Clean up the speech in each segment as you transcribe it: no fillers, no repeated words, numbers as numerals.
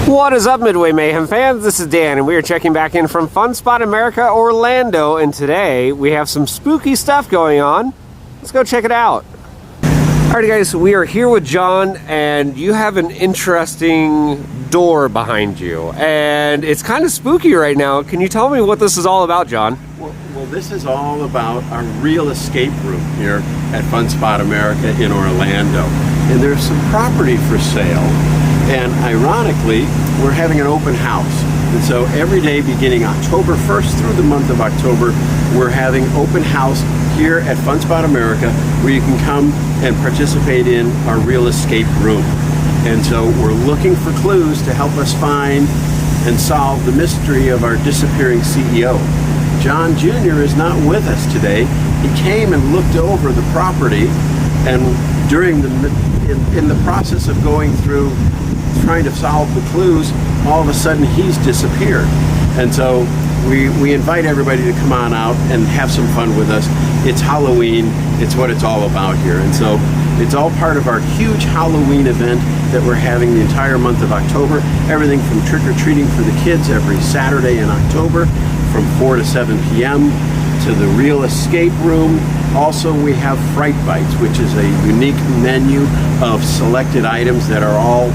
What is up, Midway Mayhem fans? This is Dan, and we are checking back in from Fun Spot America, Orlando, and today we have some spooky stuff going on. Let's go check it out. Alrighty guys, we are here with John, and you have an interesting door behind you, and it's kind of spooky right now. Can you tell me what this is all about, John? Well, this is all about our real escape room here at Fun Spot America in Orlando. And there's some property for sale. And ironically, we're having an open house. And so every day beginning October 1st through the month of October, we're having open house here at Fun Spot America where you can come and participate in our real escape room. And so we're looking for clues to help us find and solve the mystery of our disappearing CEO. John Jr. is not with us today. He came and looked over the property, and during in the process of going through trying to solve the clues, all of a sudden he's disappeared. And so we invite everybody to come on out and have some fun with us. It's Halloween, it's what it's all about here. And so it's all part of our huge Halloween event that we're having the entire month of October. Everything from trick-or-treating for the kids every Saturday in October from 4 to 7 p.m. to the real escape room. Also, we have Fright Bites, which is a unique menu of selected items that are all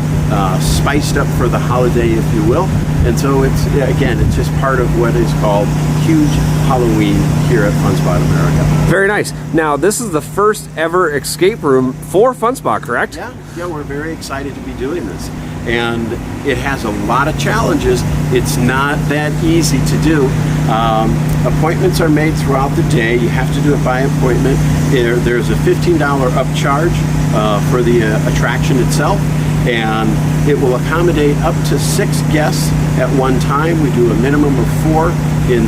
spiced up for the holiday, if you will. And so it's, again, it's just part of what is called huge Halloween here at Fun Spot America. Very nice. Now, this is the first ever escape room for Fun Spot, correct? Yeah, we're very excited to be doing this. And it has a lot of challenges. It's not that easy to do. Appointments are made throughout the day. You have to do it by appointment. There's a $15 upcharge for the attraction itself, and it will accommodate up to 6 guests at one time. We do a minimum of 4 in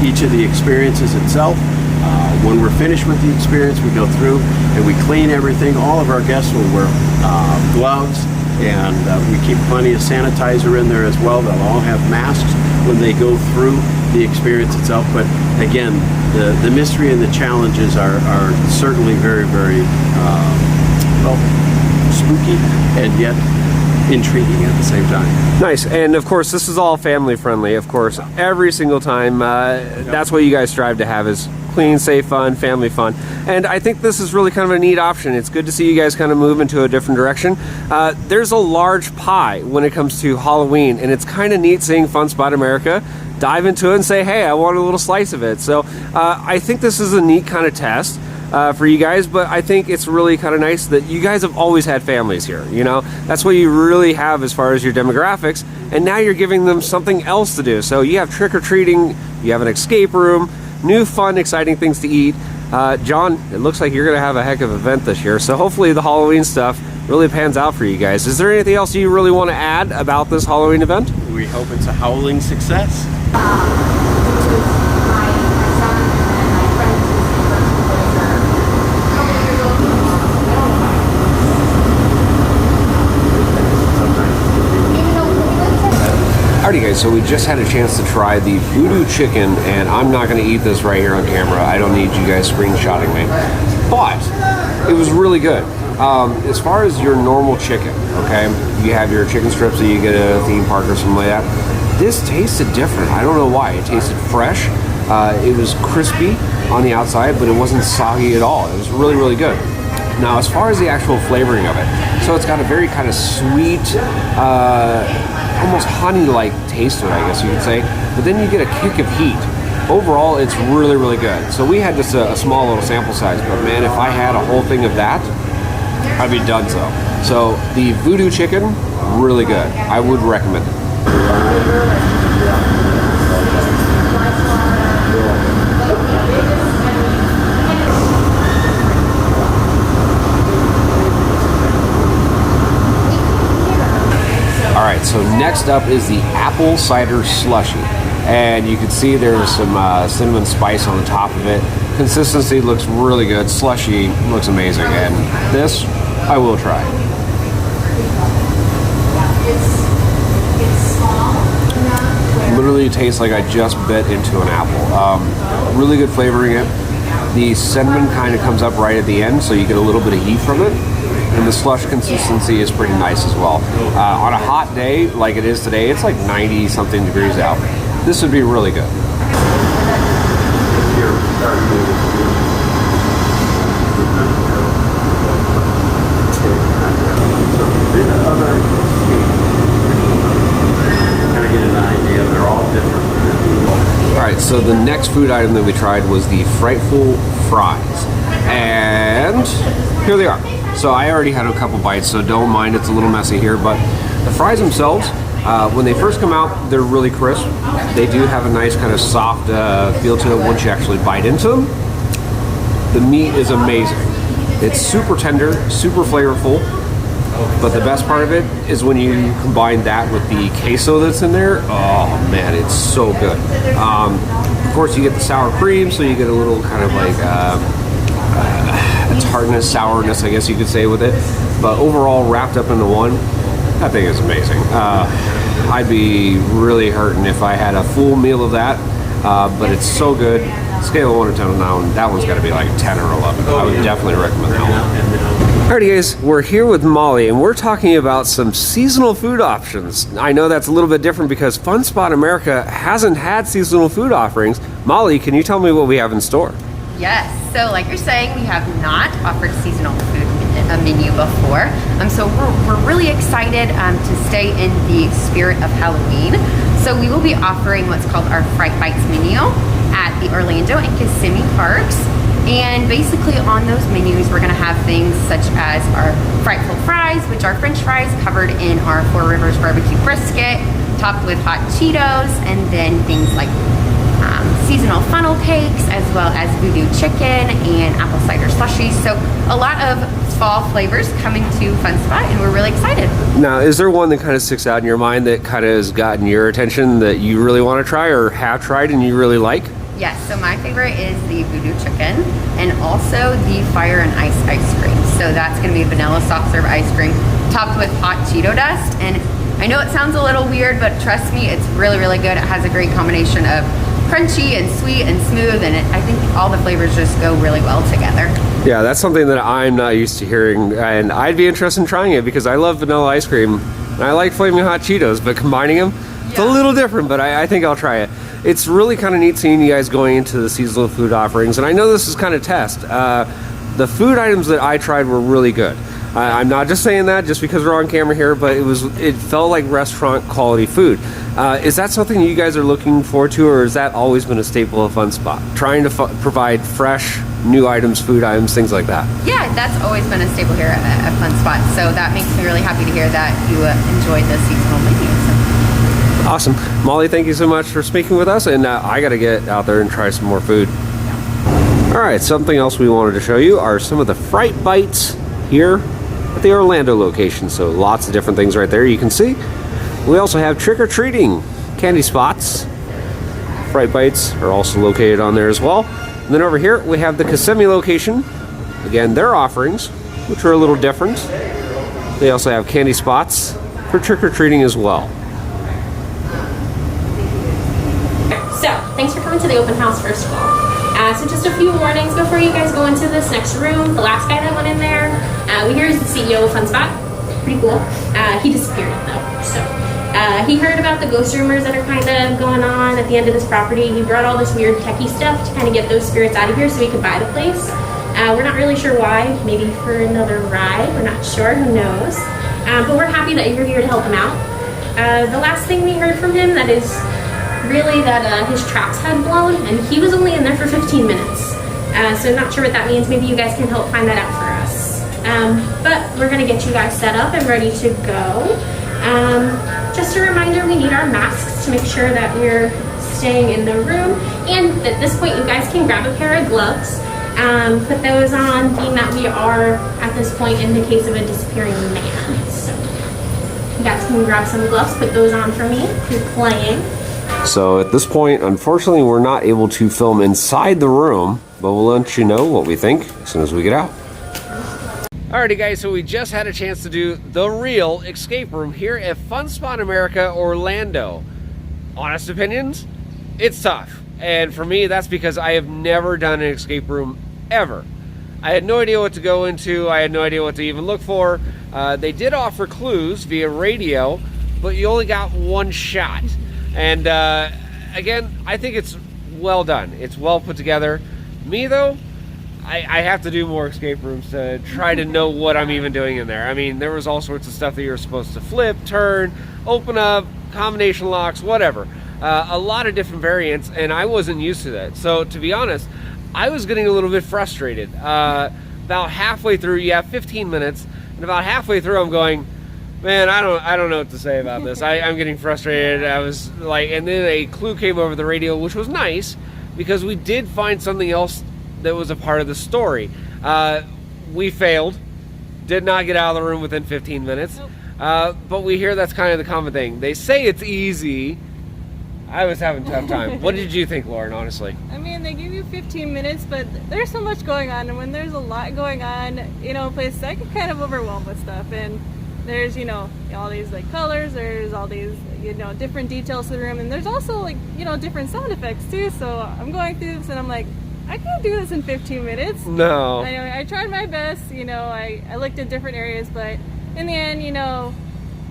each of the experiences itself. When we're finished with the experience, we go through and we clean everything. All of our guests will wear gloves, and we keep plenty of sanitizer in there as well. They'll all have masks when they go through the experience itself. But again, the mystery and the challenges are certainly very, very spooky and yet intriguing at the same time. Nice. And of course, this is all family friendly, of course, every single time. That's what you guys strive to have, is clean, safe fun, family fun. And I think this is really kind of a neat option. It's good to see you guys kind of move into a different direction. There's a large pie when it comes to Halloween, and it's kind of neat seeing Fun Spot America dive into it and say, hey, I want a little slice of it. So I think this is a neat kind of test for you guys, but I think it's really kind of nice that you guys have always had families here. You know, that's what you really have as far as your demographics, and now you're giving them something else to do. So you have trick-or-treating, you have an escape room, new fun, exciting things to eat. John, it looks like you're going to have a heck of an event this year, so hopefully the Halloween stuff really pans out for you guys. Is there anything else you really want to add about this Halloween event? We hope it's a howling success. Alrighty guys, so we just had a chance to try the Voodoo Chicken, and I'm not going to eat this right here on camera. I don't need you guys screenshotting me. But it was really good. As far as your normal chicken, okay, you have your chicken strips that you get at a theme park or something like that. This tasted different. I don't know why. It tasted fresh. It was crispy on the outside, but it wasn't soggy at all. It was really, really good. Now, as far as the actual flavoring of it, so it's got a very kind of sweet, almost honey-like taste to it, I guess you could say, but then you get a kick of heat. Overall, it's really, really good. So we had just a small little sample size, but man, if I had a whole thing of that, I'd be done so. So the Voodoo Chicken, really good. I would recommend it. Alright, so next up is the Apple Cider Slushy. And you can see there's some cinnamon spice on the top of it. Consistency looks really good. Slushy looks amazing. And this, I will try. Literally tastes like I just bit into an apple. Really good flavoring it. The cinnamon kind of comes up right at the end, so you get a little bit of heat from it. and the slush consistency is pretty nice as well. On a hot day like it is today, it's like 90 something degrees out. This would be really good. Alright, so the next food item that we tried was the Frightful Fries. And here they are. So I already had a couple bites, so don't mind, it's a little messy here, but the fries themselves, when they first come out, they're really crisp. They do have a nice kind of soft feel to it once you actually bite into them. The meat is amazing. It's super tender, super flavorful. But the best part of it is when you combine that with the queso that's in there. Oh man, it's so good. Of course, you get the sour cream, so you get a little kind of like tartness, sourness, I guess you could say, with it. But overall, wrapped up into one, that thing is amazing. I'd be really hurting if I had a full meal of that. But it's so good. Scale of 1 to 10 now, and that one's got to be like 10 or 11. I would definitely recommend that one. Alrighty guys, we're here with Molly, and we're talking about some seasonal food options. I know that's a little bit different because Fun Spot America hasn't had seasonal food offerings. Molly, can you tell me what we have in store? Yes, so like you're saying, we have not offered seasonal food menu before. So we're really excited to stay in the spirit of Halloween. So we will be offering what's called our Fright Bites menu at the Orlando and Kissimmee parks. And basically on those menus, we're gonna have things such as our Frightful Fries, which are French fries covered in our Four Rivers barbecue brisket, topped with hot Cheetos, and then things like seasonal funnel cakes, as well as Voodoo Chicken and apple cider slushies. So a lot of fall flavors coming to Fun Spot, and we're really excited. Now, is there one that kind of sticks out in your mind that kind of has gotten your attention that you really want to try or have tried and you really like? Yes, so my favorite is the Voodoo Chicken and also the Fire and Ice cream. So that's gonna be vanilla soft serve ice cream topped with hot Cheeto dust. And I know it sounds a little weird, but trust me, it's really, really good. It has a great combination of crunchy and sweet and smooth, and I think all the flavors just go really well together. Yeah, that's something that I'm not used to hearing, and I'd be interested in trying it because I love vanilla ice cream and I like flaming hot Cheetos, but combining them, it's a little different, but I think I'll try it. It's really kind of neat seeing you guys going into the seasonal food offerings, and I know this is kind of test. The food items that I tried were really good. I'm not just saying that just because we're on camera here, but it felt like restaurant quality food. Is that something you guys are looking forward to, or has that always been a staple of Fun Spot? Trying to provide fresh, new items, food items, things like that. Yeah, that's always been a staple here at Fun Spot, so that makes me really happy to hear that you enjoyed the seasonal menu. So. Awesome. Molly, thank you so much for speaking with us, and I got to get out there and try some more food. All right, something else we wanted to show you are some of the Fright Bites here at the Orlando location. So lots of different things right there you can see. We also have trick-or-treating candy spots. Fright Bites are also located on there as well. And then over here we have the Kissimmee location. Again, their offerings, which are a little different. They also have candy spots for trick-or-treating as well. So, thanks for coming to the open house, first of all. So just a few warnings before you guys go into this next room. The last guy that went in there, we hear he's the CEO of Fun Spot. Pretty cool. He disappeared though. So he heard about the ghost rumors that are kind of going on at the end of this property. He brought all this weird techie stuff to kind of get those spirits out of here so he could buy the place. We're not really sure why. Maybe for another ride. We're not sure. Who knows? But we're happy that you're here to help him out. The last thing we heard from him that is really that his tracks had blown, and he was only in there for 15 minutes. So not sure what that means. Maybe you guys can help find that out for us. But we're gonna get you guys set up and ready to go. Just a reminder, we need our masks to make sure that we're staying in the room. And at this point, you guys can grab a pair of gloves, put those on, being that we are at this point in the case of a disappearing man. So you guys can grab some gloves, put those on for me if you're playing. So at this point, unfortunately, we're not able to film inside the room, but we'll let you know what we think as soon as we get out. Alrighty guys, so we just had a chance to do the real escape room here at Fun Spot America Orlando. Honest opinions, it's tough. And for me, that's because I have never done an escape room ever. I had no idea what to go into. I had no idea what to even look for. They did offer clues via radio, but you only got one shot. And again, I think it's well done. It's well put together. Me though, I have to do more escape rooms to try to know what I'm even doing in there. I mean, there was all sorts of stuff that you were supposed to flip, turn, open up, combination locks, whatever. A lot of different variants, and I wasn't used to that. So to be honest, I was getting a little bit frustrated. About halfway through, you have 15 minutes, and about halfway through, I'm going, man, I don't know what to say about this. I'm getting frustrated. I was like, and then a clue came over the radio, which was nice because we did find something else that was a part of the story. We failed, did not get out of the room within 15 minutes. Nope. But we hear that's kind of the common thing. They say it's easy. I was having a tough time. What did you think, Lauren, honestly? I mean, they give you 15 minutes, but there's so much going on, and when there's a lot going on, you know, places I get kind of overwhelmed with stuff, and there's, you know, all these like colors, there's all these, you know, different details to the room, and there's also like, you know, different sound effects too. So I'm going through this and I'm like, I can't do this in 15 minutes. No. Anyway, I tried my best, you know, I looked at different areas, but in the end, you know,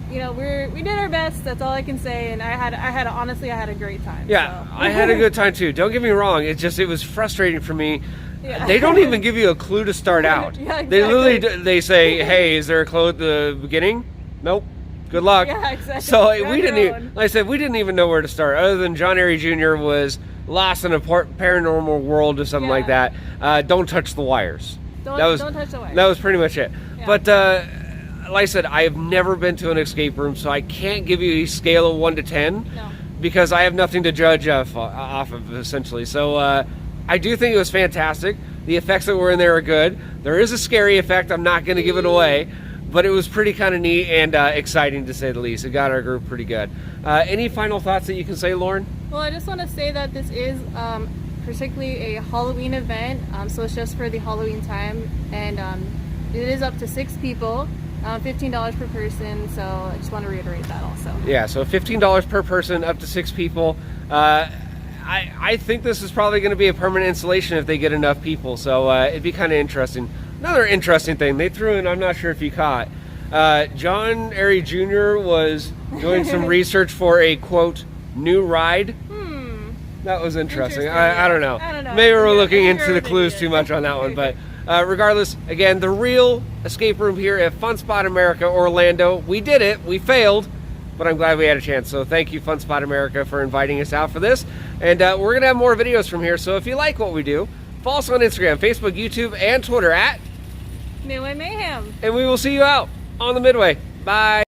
we did our best. That's all I can say, and honestly, I had a great time. Yeah, so. I had a good time too. Don't get me wrong. It was frustrating for me. Yeah. They don't even give you a clue to start out. Yeah, They exactly. literally they say, "Hey, is there a clue at the beginning?" Nope. Good luck. Yeah, exactly. So You're we on didn't your even, own. like I said, we didn't even know where to start. Other than John Airy Jr. was lost in a paranormal world or something like Yeah. that. Don't touch the wires. Don't touch the wires. That was pretty much it. Yeah. But like I said, I have never been to an escape room, so I can't give you a scale of 1 to 10 No. because I have nothing to judge off of, essentially. So I do think it was fantastic. The effects that were in there are good. There is a scary effect. I'm not going to give it away, but it was pretty kind of neat and exciting, to say the least. It got our group pretty good. Any final thoughts that you can say, Lauren? Well, I just want to say that this is particularly a Halloween event, so it's just for the Halloween time, and it is up to 6 people, $15 per person, so I just want to reiterate that also. Yeah, so $15 per person, up to 6 people. I think this is probably going to be a permanent installation if they get enough people, so it'd be kind of interesting. Another interesting thing they threw in, I'm not sure if you caught, John Airy Jr. was doing some research for a, quote, new ride. That was interesting. I don't know. I don't know. Maybe we're Yeah, looking I into heard the they clues did. too much on that one, but regardless, again, the real escape room here at Fun Spot America Orlando. We did it. We failed, but I'm glad we had a chance. So thank you, Fun Spot America, for inviting us out for this. And we're going to have more videos from here. So if you like what we do, follow us on Instagram, Facebook, YouTube, and Twitter at Midway Mayhem. and we will see you out on the Midway. Bye.